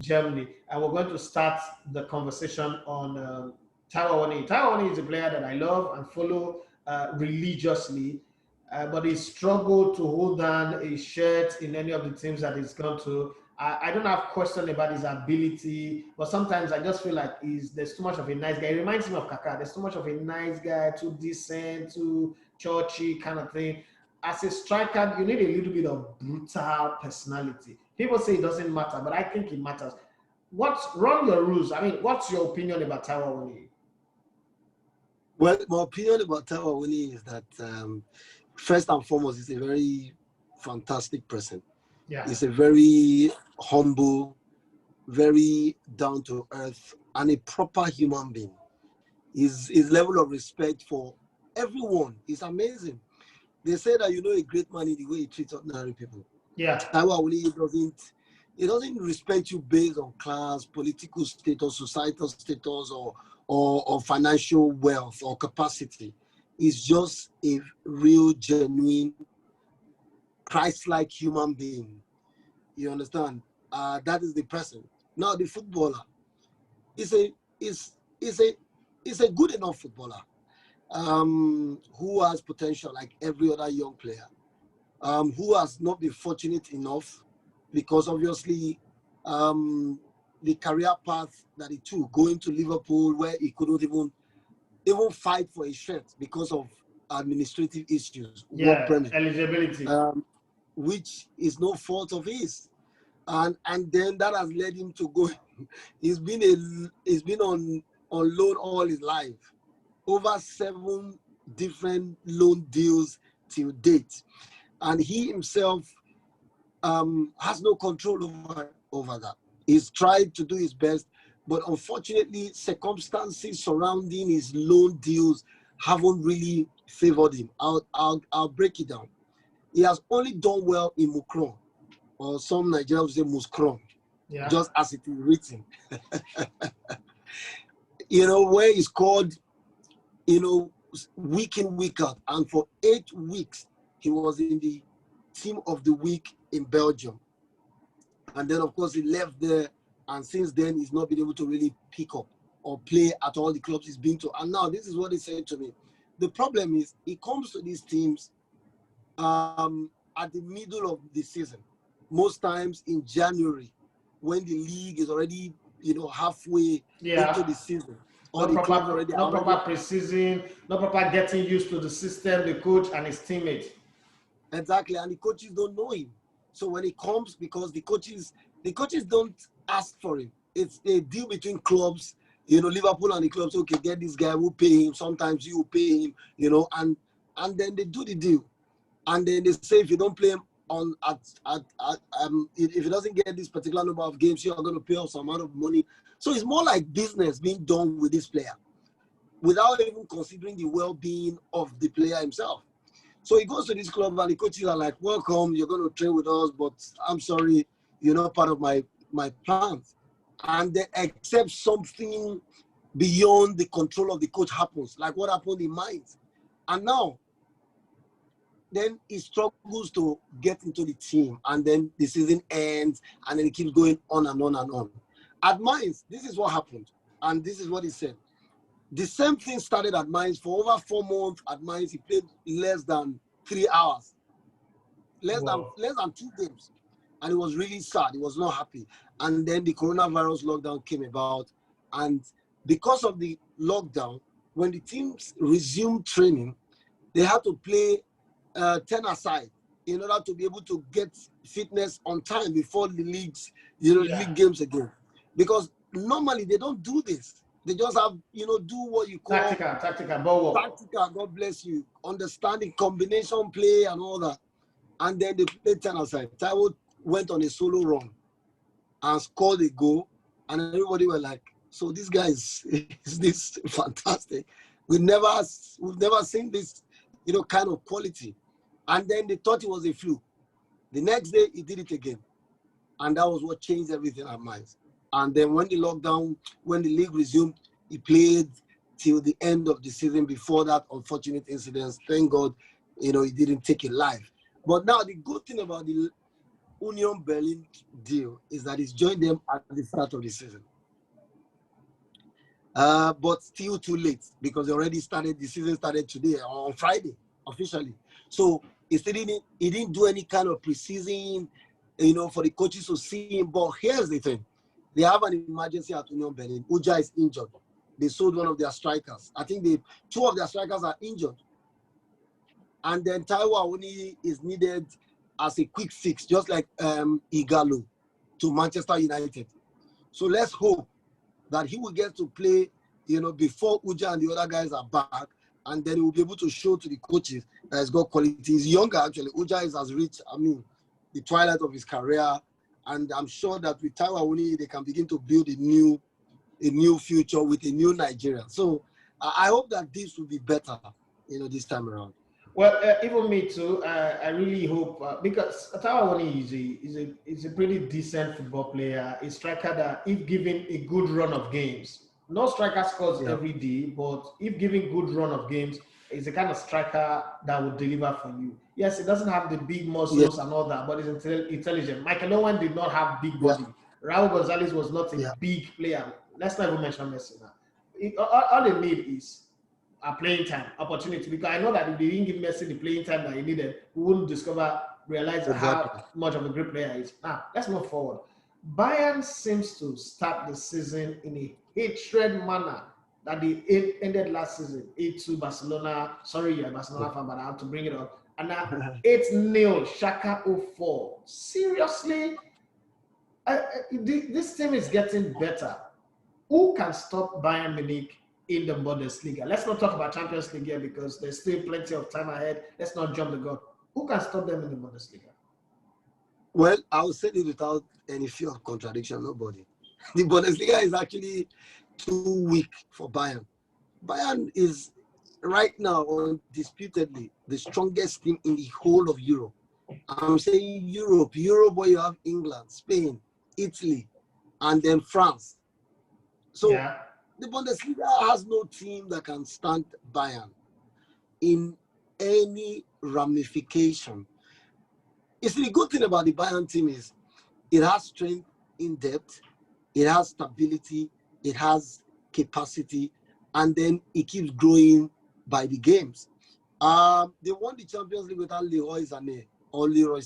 Germany. And we're going to start the conversation on Taiwo Awoniyi. Taiwo Awoniyi is a player that I love and follow religiously, but he struggled to hold down a shirt in any of the teams that he's gone to. I don't have question about his ability, but sometimes I just feel like there's too much of a nice guy. He reminds me of Kaká. There's too much of a nice guy, too decent, too churchy kind of thing. As a striker, you need a little bit of brutal personality. People say it doesn't matter, but I think it matters. Run your rules? I mean, what's your opinion about Taiwo Awoniyi? Well, my opinion about Taiwo Awoniyi is that first and foremost, he's a very fantastic person. Yeah. He's a very humble, very down to earth, and a proper human being. His level of respect for everyone is amazing. They say that a great man in the way he treats ordinary people. Yeah. Taiwo Awoniyi doesn't respect you based on class, political status, societal status, or financial wealth or capacity. He's just a real, genuine, Christ-like human being. You understand? That is the person. Now the footballer is a good enough footballer who has potential like every other young player, who has not been fortunate enough because obviously the career path that he took, going to Liverpool where he couldn't even fight for a shirt because of administrative issues, work permit, eligibility, which is no fault of his, and then that has led him to go. He's been on loan all his life, over 7 different loan deals till date, and he himself has no control over that. He's tried to do his best, but unfortunately, circumstances surrounding his loan deals haven't really favored him. I'll break it down. He has only done well in Mukron, or some Nigerians say Muskron, just as it is written. Where he scored, week in, week out. And for 8 weeks, he was in the team of the week in Belgium. And then, of course, he left there. And since then, he's not been able to really pick up or play at all the clubs he's been to. And now, this is what he said to me. The problem is, he comes to these teams at the middle of the season. Most times in January, when the league is already, halfway into the season. No proper pre-season, no proper getting used to the system, the coach and his teammates. Exactly, and the coaches don't know him. So when he comes, because the coaches don't ask for him. It's a deal between clubs, Liverpool and the clubs. Okay, get this guy, we'll pay him. Sometimes you will pay him, and then they do the deal. And then they say if you don't play him if he doesn't get this particular number of games, you are going to pay us some amount of money. So it's more like business being done with this player without even considering the well-being of the player himself. So he goes to this club and the coaches are like, welcome, you're going to train with us, but I'm sorry, you're not part of my plans. And they accept something beyond the control of the coach happens, like what happened in Mainz. And now, then he struggles to get into the team, and then the season ends, and then it keeps going on and on and on. At Mainz, this is what happened, and this is what he said. The same thing started at Mainz. For over 4 months at Mainz, he played less than 3 hours, less than 2 games, and he was really sad. He was not happy. And then the coronavirus lockdown came about, and because of the lockdown, when the teams resumed training, they had to play 10 aside in order to be able to get fitness on time before the leagues, league games again. Because normally they don't do this. They just have, do what you call tactical, God bless you, understanding, combination play and all that. And then they played 10 aside. Taiwo went on a solo run and scored a goal, and everybody were like, so this guy is this fantastic. We've never seen this, kind of quality. And then they thought it was a fluke. The next day, he did it again. And that was what changed everything at Mainz. And then when the league resumed, he played till the end of the season before that unfortunate incident. Thank God, he didn't take it live. But now the good thing about Union Berlin deal is that he's joined them at the start of the season. But still too late because the season started today, on Friday, officially. So he didn't do any kind of preseason, for the coaches to see him. But here's the thing. They have an emergency at Union Berlin. Uja is injured. They sold one of their strikers. I think two of their strikers are injured. And then Taiwo Awoniyi is needed as a quick fix, just like Igalo to Manchester United. So let's hope that he will get to play, before Uja and the other guys are back, and then he will be able to show to the coaches that he's got quality. He's younger, actually. Uja has reached, the twilight of his career, and I'm sure that with Taiwo Awoniyi, they can begin to build a new future with a new Nigeria. So I hope that this will be better, this time around. Well, even me too. I really hope because Taiwo Awoniyi is a pretty decent football player. A striker that, if given a good run of games, no striker scores every day, but if given good run of games, is the kind of striker that will deliver for you. Yes, he doesn't have the big muscles and all that, but he's intelligent. Michael Owen did not have big body. Raul Gonzalez was not a big player. Let's not even mention Messi now. All they need is a playing time, opportunity. Because I know that if they didn't give Messi the playing time that he needed, we wouldn't realize how much of a great player he is. Now, let's move forward. Bayern seems to start the season in a hatred manner that they ended last season. 8-2 Barcelona. Sorry, you're a Barcelona fan, but I have to bring it up. And now 8-0 Schalke 04. Seriously? This team is getting better. Who can stop Bayern Munich in the Bundesliga? Let's not talk about Champions League here because there's still plenty of time ahead. Let's not jump the gun. Who can stop them in the Bundesliga? Well, I will say it without any fear of contradiction. Nobody. The Bundesliga is actually too weak for Bayern. Bayern is right now undisputedly the strongest team in the whole of Europe. I'm saying Europe, where you have England, Spain, Italy, and then France. So the Bundesliga has no team that can stand Bayern in any ramification. You see, the good thing about the Bayern team is it has strength in depth, it has stability, it has capacity, and then it keeps growing by the games. They won the Champions League without Leroy Sané or Leroy.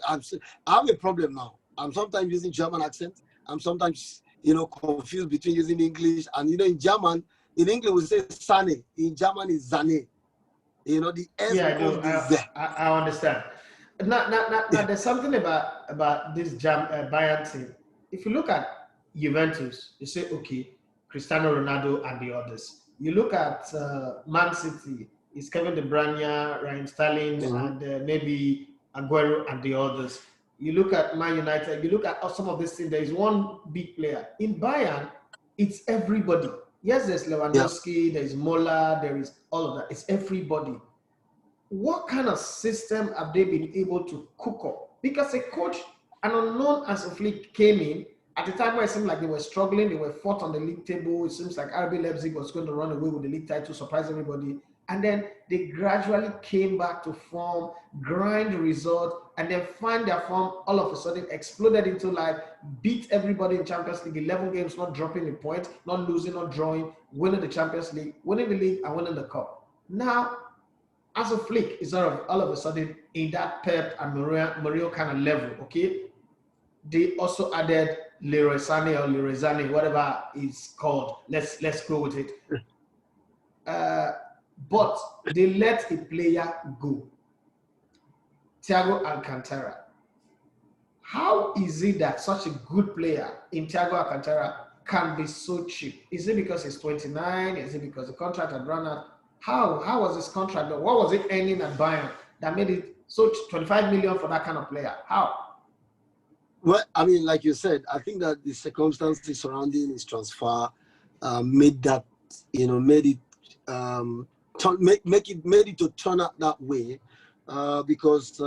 I have a problem now. I'm sometimes using German accent. I'm sometimes, confused between using English and, in German, in English we say Sané. In German is Sané. The S I understand. Now, there's something about this Bayern team. If you look at Juventus, you say, okay, Cristiano Ronaldo and the others. You look at Man City, it's Kevin De Bruyne, Raheem Sterling, and maybe Aguero and the others. You look at Man United, you look at some of these things, there is one big player. In Bayern, it's everybody. Yes, there's Lewandowski, there is Mola, there is all of that. It's everybody. What kind of system have they been able to cook up? Because a coach, an unknown as a Flick, came in at a time where it seemed like they were struggling, they were fourth on the league table. It seems like RB Leipzig was going to run away with the league title, surprise everybody. And then they gradually came back to form, grind results, and then find their form all of a sudden, exploded into life, beat everybody in Champions League, 11 games, not dropping a point, not losing, not drawing, winning the Champions League, winning the league, and winning the cup. Now, as a Flick is all of a sudden in that Pep and Mourinho kind of level, okay? They also added Leroy Sané or Leroy Sané, whatever it's called. Let's go with it. But they let a player go. Thiago Alcantara. How is it that such a good player in Thiago Alcantara can be so cheap? Is it because he's 29? Is it because the contract had run out? How was his contract? What was it earning at Bayern that made it so 25 million for that kind of player? How? Well, like you said, I think that the circumstances surrounding his transfer made that, made it to turn out that way because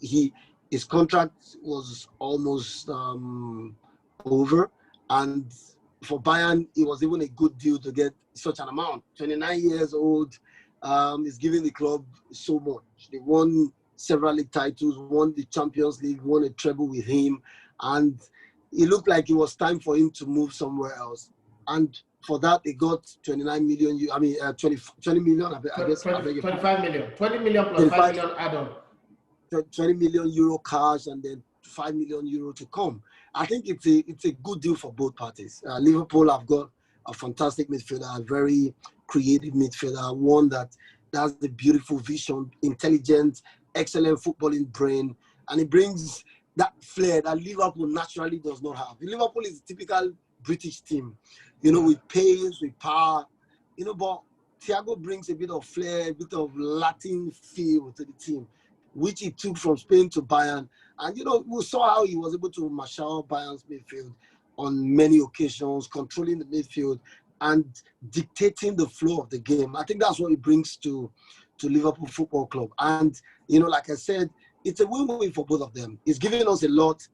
his contract was almost over, and for Bayern, it was even a good deal to get such an amount. 29 years old, is giving the club so much. They won several league titles, won the Champions League, won a treble with him, and it looked like it was time for him to move somewhere else. And for that, they got 29 million. 20 million. I guess 25 million. 20 million plus 5 million add-on. 20 million euro cash, and then 5 million euro to come. I think it's a good deal for both parties. Liverpool have got a fantastic midfielder, a very creative midfielder, one that has the beautiful vision, intelligent, excellent footballing brain, and it brings that flair that Liverpool naturally does not have. Liverpool is a typical British team, with pace, with power, but Thiago brings a bit of flair, a bit of Latin feel to the team, which he took from Spain to Bayern. And, we saw how he was able to marshal Bayern's midfield on many occasions, controlling the midfield and dictating the flow of the game. I think that's what he brings to Liverpool Football Club. And, like I said, it's a win-win for both of them. He's giving us a lot.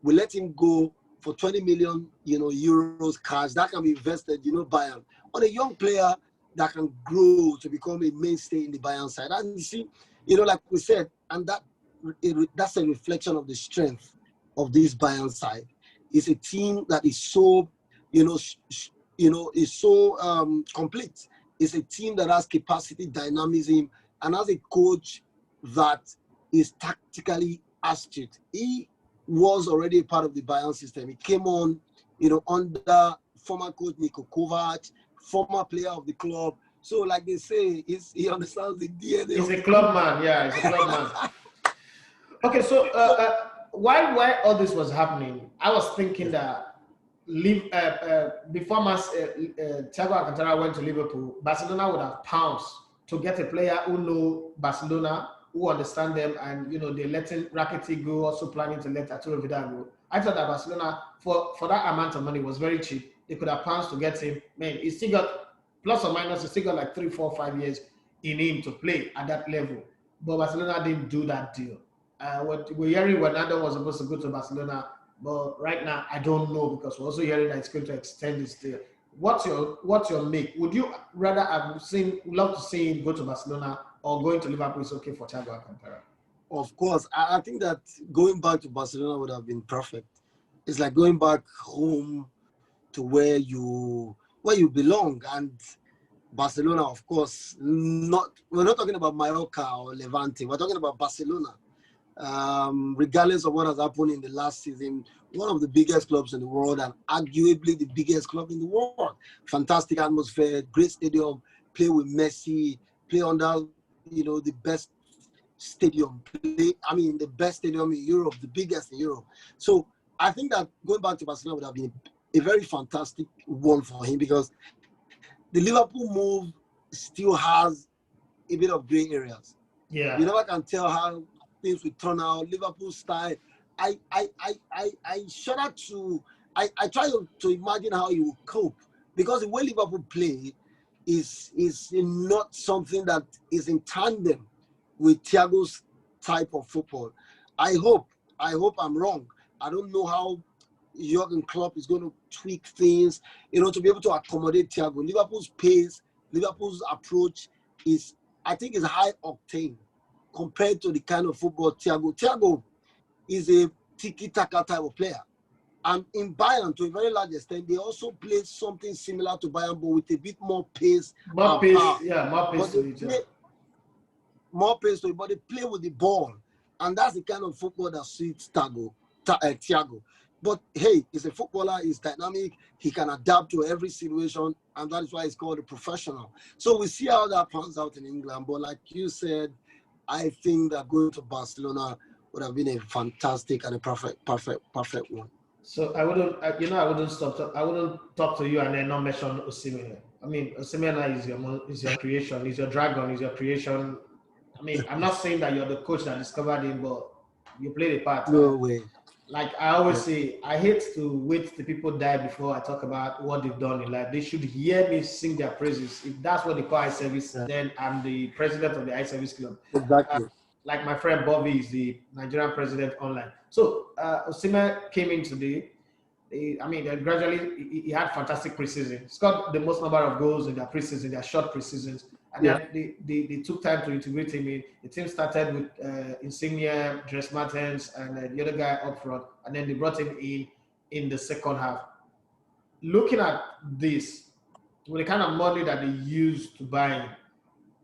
We let him go for 20 million, euros cash. That can be invested, Bayern, on a young player that can grow to become a mainstay in the Bayern side. And you see, like we said, and that's a reflection of the strength of this Bayern side. It's a team that is so, is so complete. It's a team that has capacity, dynamism, and has a coach that is tactically astute. He was already a part of the Bayern system. He came on, under former coach Niko Kovac, former player of the club. So, like they say, he understands the DNA. He's a club man, yeah, he's a club man. Okay, so while all this was happening, I was thinking that before Thiago Alcantara went to Liverpool, Barcelona would have pounced to get a player who know Barcelona, who understand them, and they're letting Rakitic go, also planning to let Arturo Vidal go. I thought that Barcelona, for that amount of money, was very cheap. They could have pounced to get him. Man, he still got, plus or minus, he still got like 3, 4, 5 years in him to play at that level. But Barcelona didn't do that deal. What we're hearing, Ronaldo was supposed to go to Barcelona, but right now I don't know, because we're also hearing that it's going to extend his deal. What's your make? Would you rather love to see him go to Barcelona, or going to Liverpool is okay for Thiago Alcantara? Of course, I think that going back to Barcelona would have been perfect. It's like going back home to where you belong. And Barcelona, of course, we're not talking about Mallorca or Levante. We're talking about Barcelona. Regardless of what has happened in the last season, one of the biggest clubs in the world, and arguably the biggest club in the world. Fantastic atmosphere, great stadium, play with Messi, play under the best stadium, the best stadium in Europe, the biggest in Europe. So I think that going back to Barcelona would have been a very fantastic one for him, because the Liverpool move still has a bit of gray areas. Yeah, you never can tell how things will turn out. Liverpool style. I shudder to. I try to imagine how he will cope, because the way Liverpool play is not something that is in tandem with Thiago's type of football. I hope I'm wrong. I don't know how Jurgen Klopp is going to tweak things, to be able to accommodate Thiago. Liverpool's pace, Liverpool's approach is, I think, is high octane compared to the kind of football Thiago is a tiki-taka type of player. And in Bayern, to a very large extent, they also play something similar to Bayern, but with a bit more pace. More pace to it. More pace to it, but they play with the ball. And that's the kind of football that suits Thiago. But hey, he's a footballer, he's dynamic, he can adapt to every situation, and that is why he's called a professional. So we see how that pans out in England. But like you said, I think that going to Barcelona would have been a fantastic and a perfect one. So I wouldn't talk to you and then not mention Osimhen. I mean, Osimhen is your creation, is your dragon, is your creation. I mean, I'm not saying that you're the coach that discovered him, but you played a part. No way. Like I always say, I hate to wait till people die before I talk about what they've done in life. They should hear me sing their praises. If that's what they call eye service, then I'm the president of the eye service club. Exactly. Like my friend Bobby is the Nigerian president online. So Osimhen came in today. Gradually he had fantastic preseason. He scored the most number of goals in their preseason, their short preseasons. And then they took time to integrate him in. The team started with Insigne, Dres Martens, and the other guy up front, and then they brought him in the second half. Looking at this, with the kind of money that they used to buy him,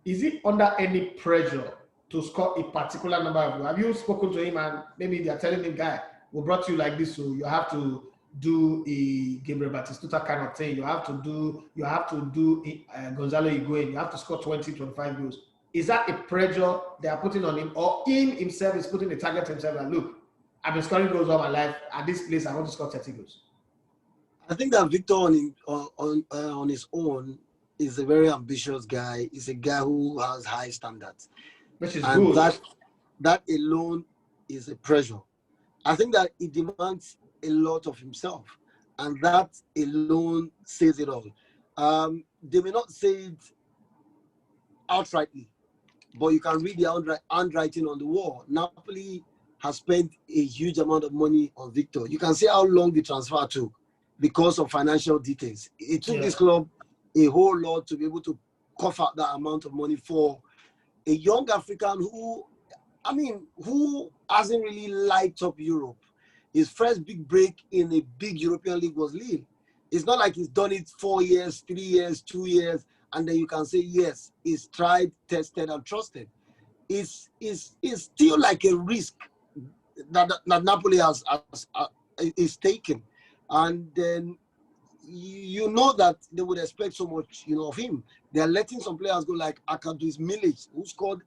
is he under any pressure to score a particular number of goals? Have you spoken to him and maybe they're telling him, guy, we brought you like this, so you have to do a Gabriel Batistuta kind of thing. You have to do Gonzalo Higuain. You have to score 20, 25 goals. Is that a pressure they are putting on him, or him himself is putting the target to himself and look, I've been scoring goals all my life. At this place, I want to score 30 goals. I think that Victor on his own is a very ambitious guy. He's a guy who has high standards. Which is and good. That alone is a pressure. I think that he demands a lot of himself, and that alone says it all. They may not say it outrightly, but you can read the handwriting on the wall. Napoli has spent a huge amount of money on Victor. You can see how long the transfer took because of financial details. It took this club a whole lot to be able to cough out that amount of money for a young African who hasn't really lighted up Europe. His first big break in a big European league was Lille. It's not like he's done it 4 years, 3 years, 2 years, and then you can say, yes, he's tried, tested, and trusted. It's still like a risk that Napoli is taken. And then you know that they would expect so much, of him. They are letting some players go like Akatugba, who scored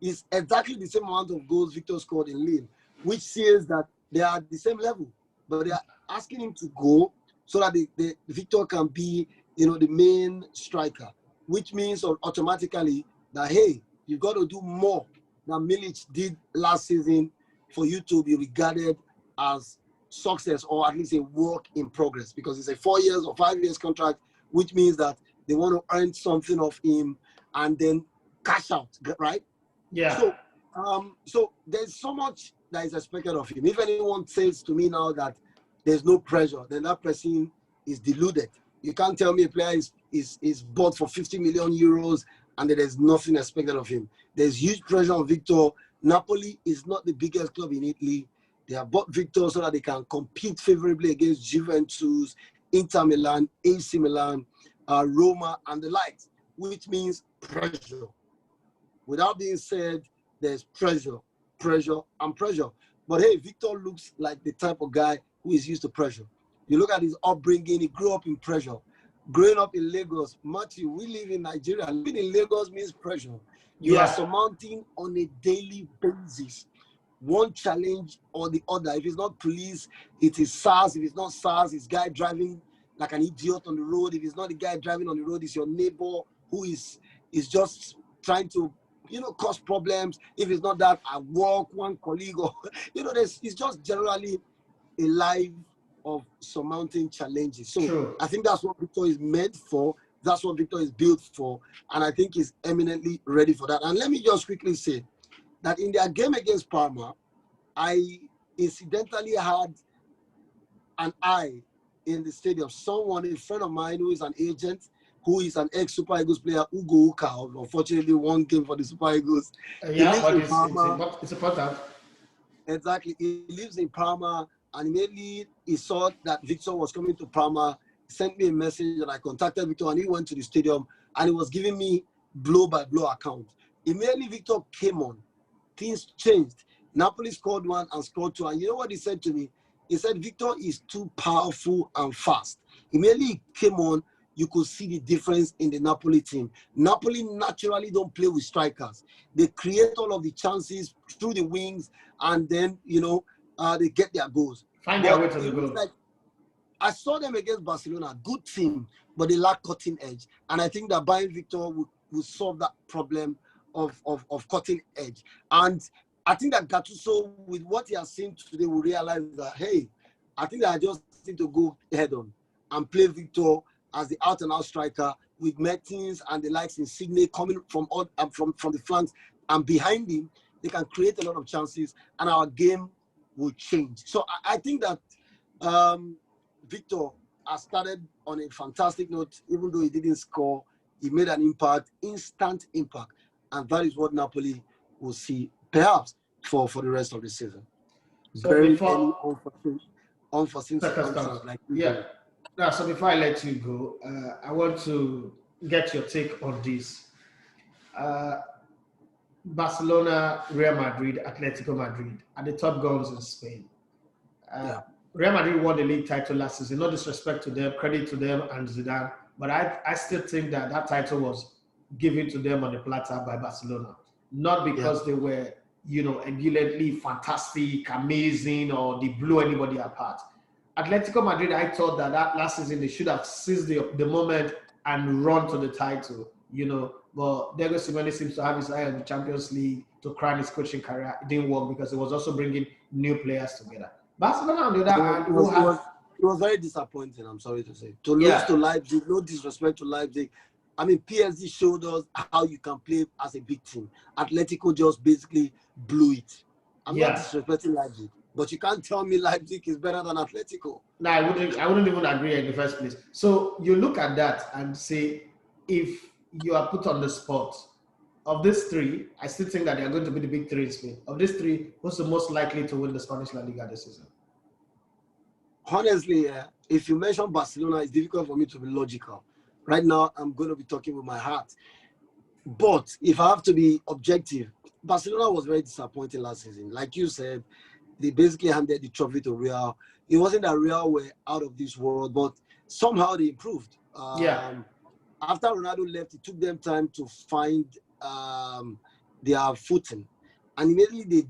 is exactly the same amount of goals Victor scored in Lille, which says that they are at the same level. But they are asking him to go so that the Victor can be, the main striker, which means automatically that, hey, you've got to do more than Milic did last season for you to be regarded as success, or at least a work in progress, because it's a 4 years or 5 years contract, which means that they want to earn something of him and then cash out, right? Yeah. So there's so much that is expected of him. If anyone says to me now that there's no pressure, then that person is deluded. You can't tell me a player is bought for 50 million euros and that there's nothing expected of him. There's huge pressure on Victor. Napoli is not the biggest club in Italy. They have bought Victor so that they can compete favorably against Juventus, Inter Milan, AC Milan, Roma, and the likes, which means pressure. Without being said, there's pressure, and pressure. But hey, Victor looks like the type of guy who is used to pressure. You look at his upbringing, he grew up in pressure. Growing up in Lagos, Matthew, we live in Nigeria. Living in Lagos means pressure. You are surmounting on a daily basis one challenge or the other. If it's not police, it is SARS. If it's not SARS, it's guy driving like an idiot on the road. If it's not the guy driving on the road, it's your neighbor who is just trying to, cause problems. If it's not that, at work, one colleague, or, it's just generally a life of surmounting challenges. So True. I think that's what Victor is meant for. That's what Victor is built for. And I think he's eminently ready for that. And let me just quickly say that in their game against Parma, I incidentally had an eye in the stadium. Someone, a friend of mine who is an agent, who is an ex-Super Eagles player, Ugo Uka, unfortunately one game for the Super Eagles. But it's important. Exactly. He lives in Parma, and immediately he saw that Victor was coming to Parma. He sent me a message, and I contacted Victor, and he went to the stadium, and he was giving me blow-by-blow account. Immediately Victor came on. Things changed. Napoli scored one and scored two. And you know what he said to me? He said, Victor is too powerful and fast. Immediately he came on, you could see the difference in the Napoli team. Napoli naturally don't play with strikers. They create all of the chances through the wings, and then, they get their goals. Find their way to the goal. Like, I saw them against Barcelona, good team, but they lack cutting edge. And I think that buying Victor will solve that problem of cutting edge. And I think that Gattuso, with what he has seen today, will realize that, hey, I think that I just need to go head on and play Victor as the out-and-out striker with Mertens and the likes Insigne coming from the flanks, and behind him, they can create a lot of chances, and our game will change. So I think that Victor has started on a fantastic note, even though he didn't score He made an impact, instant impact. And that is what Napoli will see, perhaps, for the rest of the season. So Very any before unforeseen circumstances like yeah. usual. Now, so before I let you go, I want to get your take on this. Uh, Barcelona, Real Madrid, Atletico Madrid are the top guns in Spain. Yeah. Real Madrid won the league title last season. No disrespect to them, credit to them and Zidane, but I still think that that title was given to them on the platter by Barcelona, not because they were, ebulliently fantastic, amazing, or they blew anybody apart. Atletico Madrid, I thought that last season they should have seized the moment and run to the title, But Diego Simeone seems to have his eye on the Champions League to crown his coaching career. It didn't work because it was also bringing new players together. Barcelona, on the other hand, it was very disappointing, I'm sorry to say. To lose to Leipzig, no disrespect to Leipzig. I mean, PSG showed us how you can play as a big team. Atletico just basically blew it. I'm not disrespecting Leipzig, but you can't tell me Leipzig is better than Atletico. No, I wouldn't even agree in the first place. So you look at that and say, if you are put on the spot, of these three, I still think that they are going to be the big three in Spain. Of these three, who's the most likely to win the Spanish La Liga this season? Honestly, if you mention Barcelona, it's difficult for me to be logical. Right now, I'm going to be talking with my heart. But if I have to be objective, Barcelona was very disappointing last season. Like you said, they basically handed the trophy to Real. It wasn't that Real were out of this world, but somehow they improved. After Ronaldo left, it took them time to find their footing. And immediately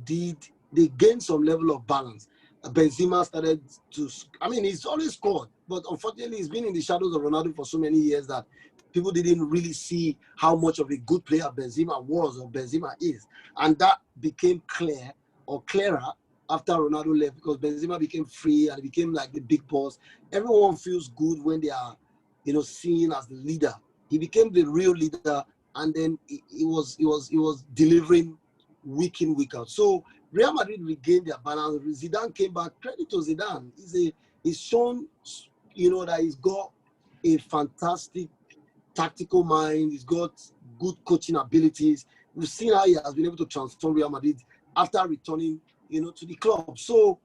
they gained some level of balance. Benzema started to, he's always scored, but unfortunately he's been in the shadows of Ronaldo for so many years that people didn't really see how much of a good player Benzema was or Benzema is. And that became clearer after Ronaldo left, because Benzema became free and became like the big boss. Everyone feels good when they are, seen as the leader. He became the real leader, and then he was delivering week in, week out. So Real Madrid regained their balance. Zidane came back. Credit to Zidane. He's shown, that he's got a fantastic tactical mind. He's got good coaching abilities. We've seen how he has been able to transform Real Madrid after returning, to the club. So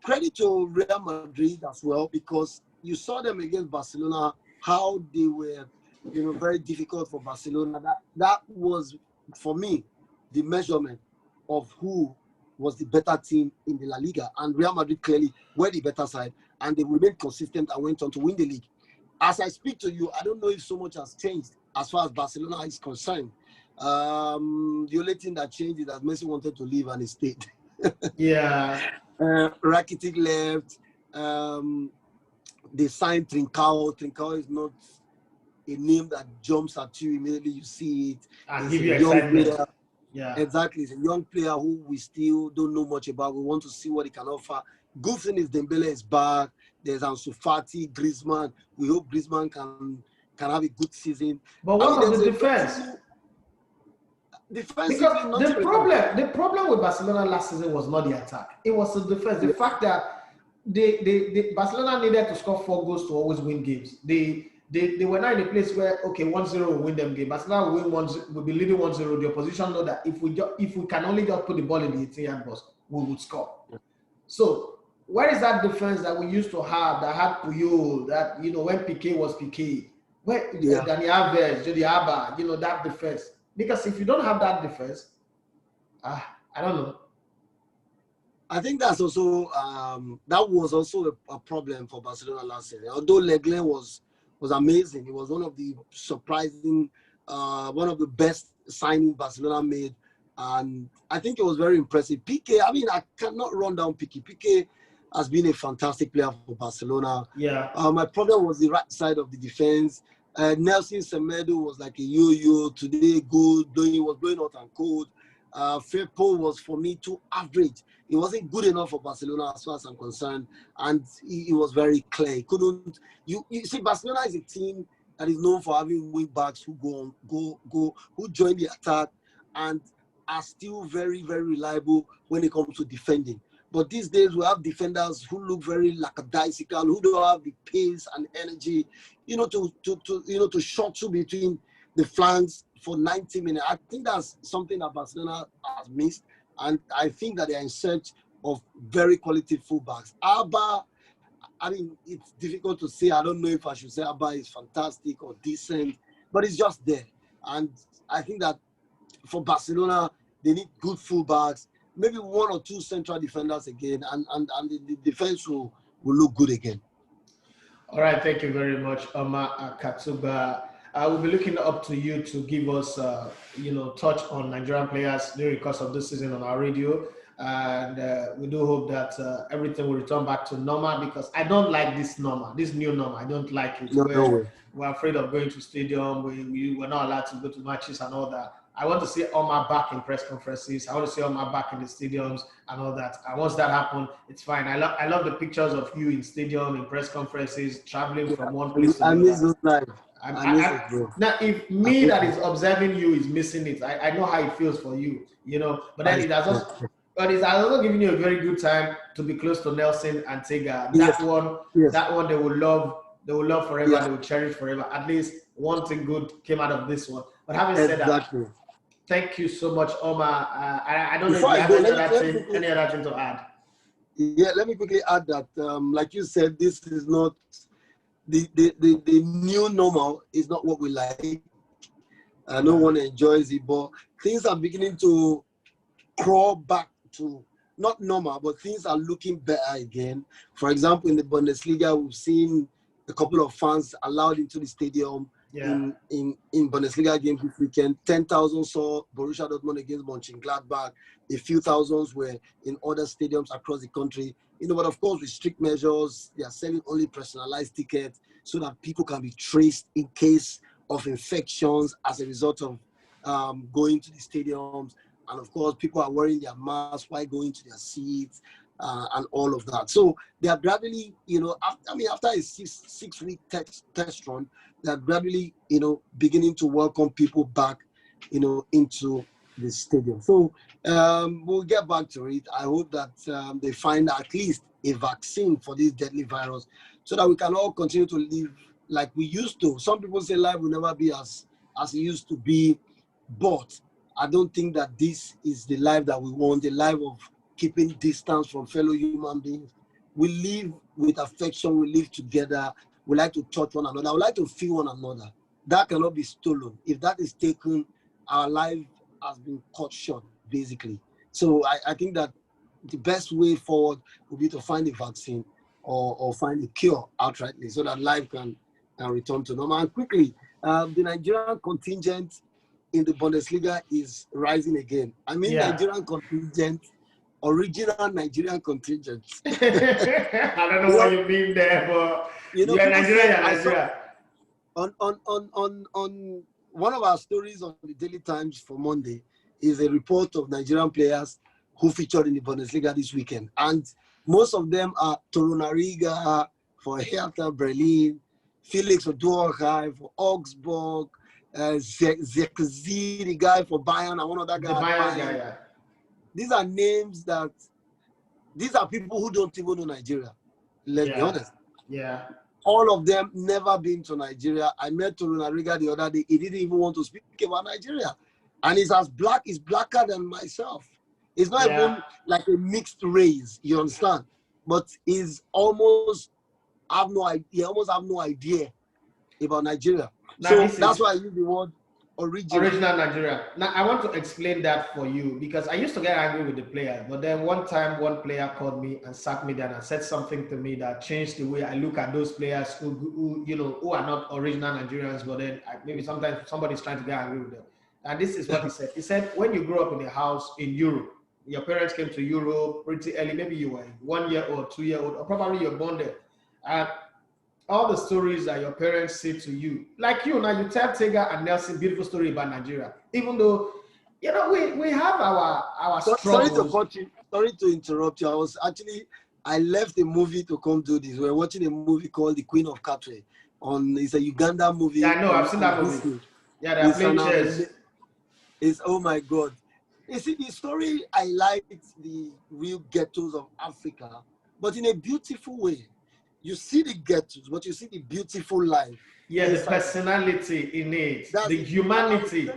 credit to Real Madrid as well, because you saw them against Barcelona, how they were, very difficult for Barcelona. That was, for me, the measurement of who was the better team in the La Liga. And Real Madrid clearly were the better side, and they remained consistent and went on to win the league. As I speak to you, I don't know if so much has changed as far as Barcelona is concerned. The only thing that changed is that Messi wanted to leave and he stayed. Rakitic left. They signed Trincao. Trincao is not a name that jumps at you immediately. You see it. And give you excitement. Player. Yeah, exactly. It's a young player who we still don't know much about. We want to see what he can offer. Good thing is Dembele is back. There's Ansu Fati, Griezmann. We hope Griezmann can have a good season. But what of the defense? Because the problem with Barcelona last season was not the attack. It was the defense. The fact that Barcelona needed to score 4 goals to always win games. They were not in a place where, 1-0 will win them game. Barcelona will win 1-0, will be leading 1-0. The opposition know that if we can only just put the ball in the 18-yard box, we would score. So where is that defense that we used to have, that had Puyol, that, when Piqué was Piqué, where Dani Alves, Jordi Alba, that defense? Because if you don't have that defense, I don't know. I think that's also that was also a problem for Barcelona last season. Although Lenglet was amazing, he was one of the surprising, one of the best signings Barcelona made, and I think it was very impressive. Piqué, I cannot run down Piqué. Piqué has been a fantastic player for Barcelona. Yeah. My problem was the right side of the defense. Nelson Semedo was like a yo-yo. Today, good. He was blowing hot and cold. Firpo was, for me, too average. He wasn't good enough for Barcelona as far as I'm concerned, and he was very clear. He couldn't. You see, Barcelona is a team that is known for having wing backs who who join the attack and are still very, very reliable when it comes to defending. But these days we have defenders who look very lackadaisical, who don't have the pace and energy, to shuttle between the flanks for 90 minutes. I think that's something that Barcelona has missed, and I think that they are in search of very quality fullbacks. Alba, I mean, it's difficult to say. I don't know if I should say Alba is fantastic or decent, but it's just there. And I think that for Barcelona, they need good fullbacks, maybe one or two central defenders again, and the defense will look good again. All right, thank you very much, Oma Akatugba. I will be looking up to you to give us, touch on Nigerian players during the course of this season on our radio. And we do hope that everything will return back to normal, because I don't like this new normal. I don't like it. We're afraid of going to stadium. We're not allowed to go to matches and all that. I want to see Oma back in press conferences. I want to see Oma back in the stadiums and all that. And once that happens, it's fine. I love the pictures of you in stadium, in press conferences, traveling from one place to another. Now, if me that is observing you is missing it, I know how it feels for you, But then it's also giving you a very good time to be close to Nelson and Tega. That one they will love. They will love forever. Yeah. They will cherish forever. At least one thing good came out of this one. But having said that, thank you so much, Oma. I don't know if you have any other thing to add. Yeah, let me quickly add that, like you said, this is not the new normal. Is not what we like. No one enjoys it, but things are beginning to crawl back to not normal, but things are looking better again. For example, in the Bundesliga, we've seen a couple of fans allowed into the stadium in Bundesliga games this weekend. 10,000 saw Borussia Dortmund against Mönchengladbach. A few thousands were in other stadiums across the country. But of course, with strict measures, they are selling only personalized tickets so that people can be traced in case of infections as a result of going to the stadiums. And of course, people are wearing their masks while going to their seats and all of that. So they are gradually, after a six-week test run, they are gradually, beginning to welcome people back, into the stadium. So we'll get back to it. I hope that they find at least a vaccine for this deadly virus so that we can all continue to live like we used to. Some people say life will never be as it used to be, but I don't think that this is the life that we want, the life of keeping distance from fellow human beings. We live with affection, we live together, we like to touch one another, we like to feel one another. That cannot be stolen. If that is taken, our life has been cut short, basically. So I think that the best way forward would be to find a vaccine or find a cure outrightly so that life can return to normal. And quickly, the Nigerian contingent in the Bundesliga is rising again. Nigerian contingent, original Nigerian contingent. I don't know what you mean there, but Nigeria. On one of our stories on the Daily Times for Monday is a report of Nigerian players who featured in the Bundesliga this weekend. And most of them are Torunariga for Hertha Berlin, Felix Oduokhai for Augsburg, Zirkzee, the guy for Bayern, and one other guy. The Bayern guy, yeah. These are names these are people who don't even know Nigeria. Let's be honest. Yeah. All of them never been to Nigeria. I met Torunariga the other day. He didn't even want to speak about Nigeria. And he's blacker than myself. It's not even like a mixed race, you understand? But he's almost have no idea about Nigeria. So that's why I use the word original Nigeria. Now, I want to explain that for you because I used to get angry with the players, but then one time one player called me and sat me down and said something to me that changed the way I look at those players who are not original Nigerians, but then maybe sometimes somebody's trying to get angry with them. And this is what he said. He said, when you grew up in a house in Europe, your parents came to Europe pretty early, maybe you were 1 year old, 2 year old, or probably you're born there. And all the stories that your parents say to you, like you now, you tell Tega and Nelson beautiful story about Nigeria, even though we have our struggles. Sorry to interrupt you. I left a movie to come do this. We're watching a movie called The Queen of Katwe. It's a Uganda movie. Yeah, I know. I've seen that movie. Yeah, they're playing chess. Oh my God. You see, the story highlights the real ghettos of Africa, but in a beautiful way. You see the ghettos, but you see the beautiful life. Yeah, the personality in it, the humanity.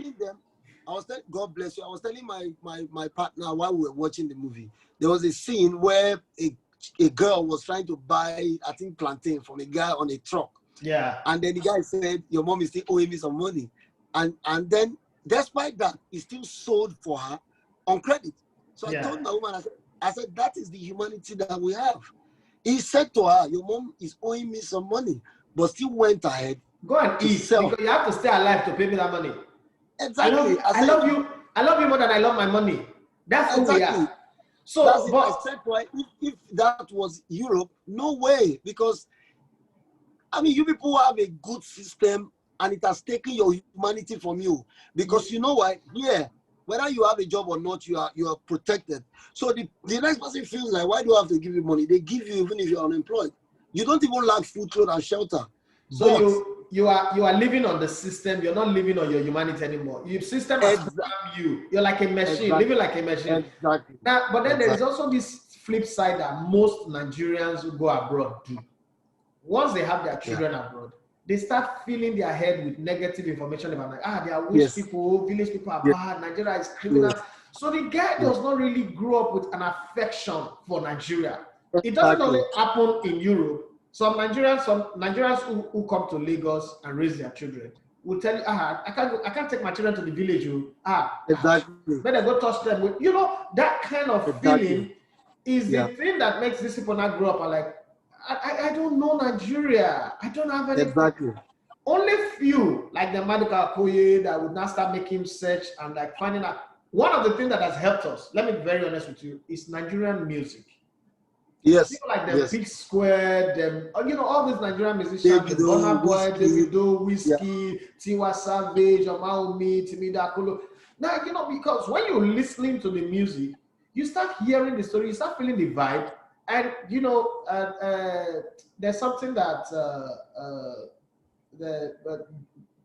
I was telling them, God bless you. I was telling my partner while we were watching the movie, there was a scene where a girl was trying to buy, I think, plantain from a guy on a truck. Yeah. And then the guy said, your mom is still owing me some money. And then, despite that, he still sold for her on credit. So I told my woman, I said, that is the humanity that we have. He said to her, your mom is owing me some money, but still went ahead. Go and eat, because you have to stay alive to pay me that money. Exactly. I love you. I love you more than I love my money. That's who we are. So, I said to her, if that was Europe, no way. Because, I mean, you people have a good system and it has taken your humanity from you. Because you know why? Yeah. Whether you have a job or not, you are protected. So the next person feels like, why do I have to give you money? They give you even if you're unemployed. You don't even lack food, clothes, and shelter. So you are living on the system. You're not living on your humanity anymore. Your system has programmed you. You're like a machine, living like a machine. Exactly. Now, but then there is also this flip side that most Nigerians who go abroad do. Once they have their children abroad, they start filling their head with negative information about they are witch people, village people are bad, Nigeria is criminal. So the guy does not really grow up with an affection for Nigeria. It doesn't only happen in Europe. Some Nigerians who come to Lagos and raise their children will tell you, I can't take my children to the village. Better go touch them. You know, that kind of feeling is the thing that makes these people not grow up and like, I don't know Nigeria. I don't have any. Only few, like the Maduka Okoye, that would now start making search and like finding out. One of the things that has helped us, let me be very honest with you, is Nigerian music. Yes. People like the Big Square, them, all these Nigerian musicians, Burna Boy, Davido, Whiskey, Tiwa Savage, Omaomi, Timida Kolo. Now, because when you're listening to the music, you start hearing the story, you start feeling the vibe. And, there's something that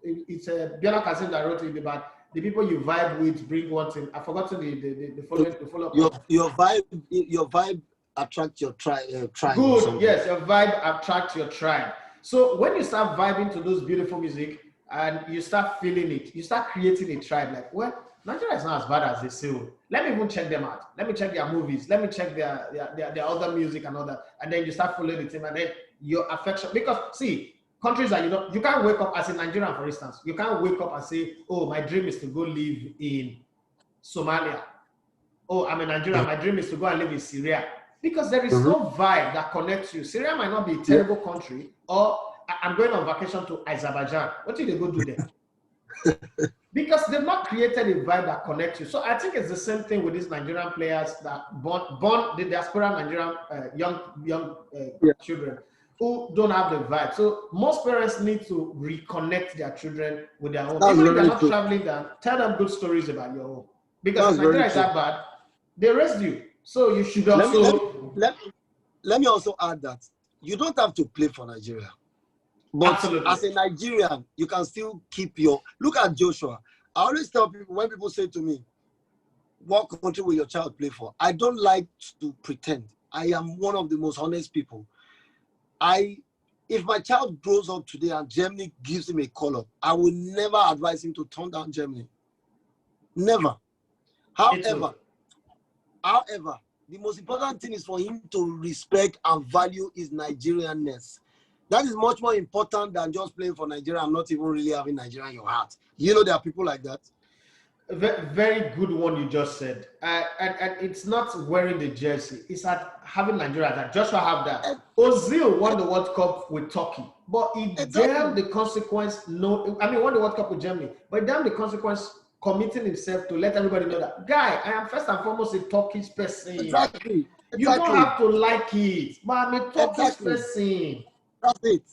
it's Biola Kasim that wrote it about the people you vibe with bring one thing. I've forgotten the follow-up. Your vibe attract your tribe. Good, yes, your vibe attracts your tribe. So when you start vibing to those beautiful music and you start feeling it, you start creating a tribe. Like, well, Nigeria is not as bad as they say. Let me even check them out. Let me check their movies. Let me check their other music and all that. And then you start following the team, and then your affection. Because see, countries that you can't wake up as a Nigerian, for instance. You can't wake up and say, "Oh, my dream is to go live in Somalia." "Oh, I'm a Nigerian. My dream is to go and live in Syria." Because there is no vibe that connects you. Syria might not be a terrible country, or I'm going on vacation to Azerbaijan. What did they go do there? Because they've not created a vibe that connects you. So I think it's the same thing with these Nigerian players that born the diaspora Nigerian young children who don't have the vibe. So most parents need to reconnect their children with their own. Even if they're not traveling down, tell them good stories about your own. Because if Nigeria is that bad, they raised you. So you should also... Let me also add that you don't have to play for Nigeria. But absolutely, as a Nigerian, you can still keep your... Look at Joshua. I always tell people, when people say to me, what country will your child play for? I don't like to pretend. I am one of the most honest people. If my child grows up today and Germany gives him a call-up, I will never advise him to turn down Germany. Never. However, the most important thing is for him to respect and value his Nigerianness. That is much more important than just playing for Nigeria and not even really having Nigeria in your heart. You know, there are people like that. Very good one you just said. And it's not wearing the jersey. It's at having Nigeria. That Joshua have that. Ozil won the World Cup with Turkey, but he damned the consequence. Won the World Cup with Germany, but he damned the consequence committing himself to let everybody know that, guy, I am first and foremost a Turkish person. Exactly. You don't have to like it, but I'm a Turkish person. That's it.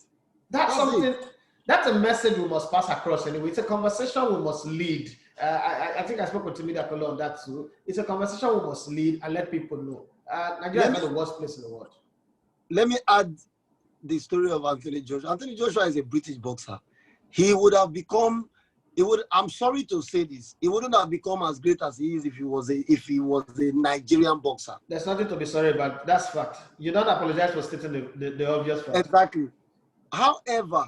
That's something. That's a message we must pass across anyway. It's a conversation we must lead. I think I spoke with Timida Kolo on that too. It's a conversation we must lead and let people know. Nigeria is not the worst place in the world. Let me add the story of Anthony Joshua. Anthony Joshua is a British boxer. He would have become He would. I'm sorry to say this. He wouldn't have become as great as he is if he was a Nigerian boxer. There's nothing to be sorry about. That's fact. You don't apologize for stating the obvious fact. Exactly. However,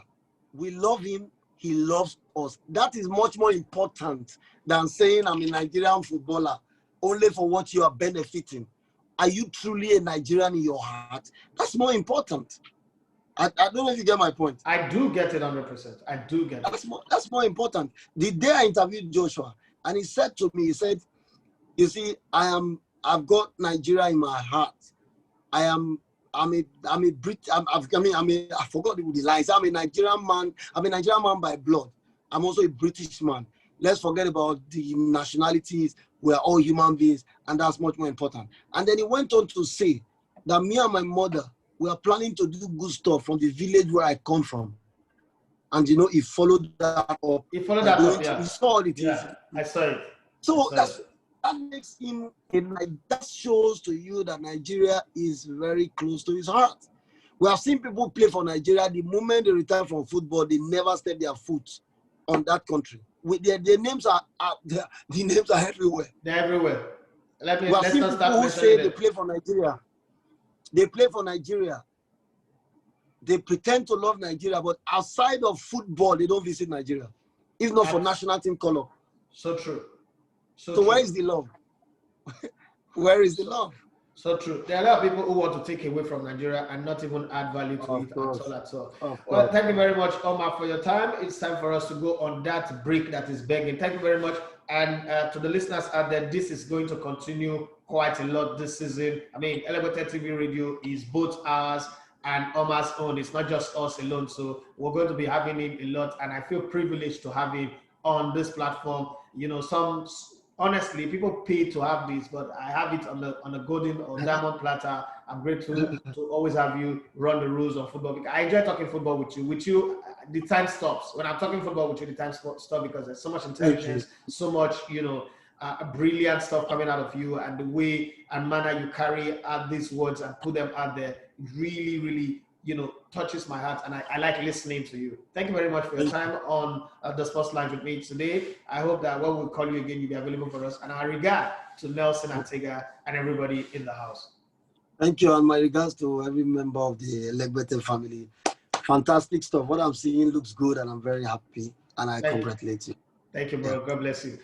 we love him. He loves us. That is much more important than saying I'm a Nigerian footballer only for what you are benefiting. Are you truly a Nigerian in your heart? That's more important. I don't know if you get my point. I do get it 100%. I do get it. That's more important. The day I interviewed Joshua, and he said to me, he said, "You see, I've got Nigeria in my heart. I'm a Brit. I forgot the lines. I'm a Nigerian man. I'm a Nigerian man by blood. I'm also a British man. Let's forget about the nationalities. We're all human beings, and that's much more important." And then he went on to say that me and my mother, we are planning to do good stuff from the village where I come from. And you know, he followed that up. He followed that up, yeah. He saw it. Yeah, I saw it. So that makes him, that shows to you that Nigeria is very close to his heart. We have seen people play for Nigeria. The moment they retire from football, they never step their foot on that country. With their names the names are everywhere. They're everywhere. Let's not start people who say they play for Nigeria. They play for Nigeria. They pretend to love Nigeria, but outside of football, they don't visit Nigeria. If not for national team color. So true. So true. Where is the love? Where is the love? So true. There are a lot of people who want to take away from Nigeria and not even add value to it at all. Well, thank you very much, Oma, for your time. It's time for us to go on that break that is begging. Thank you very much. And to the listeners out there, this is going to continue quite a lot this season. I mean, Elevated TV Radio is both ours and Oma's own. It's not just us alone. So we're going to be having him a lot. And I feel privileged to have him on this platform. You know, honestly, people pay to have this, but I have it on a golden or diamond platter. I'm grateful to always have you run the rules of football. I enjoy talking football with you. With you, the time stops. When I'm talking football with you, the time stops because there's so much intelligence, so much, brilliant stuff coming out of you, and the way and manner you carry out these words and put them out there really, really, touches my heart, and I like listening to you. Thank you very much for your time on the Sports Lounge with me today. I hope that when we call you again, you'll be available for us. And our regard to Nelson and Tega and everybody in the house. Thank you, and my regards to every member of the Legbete family. Fantastic stuff. What I'm seeing looks good, and I'm very happy, and I congratulate you. Thank you, bro. God bless you.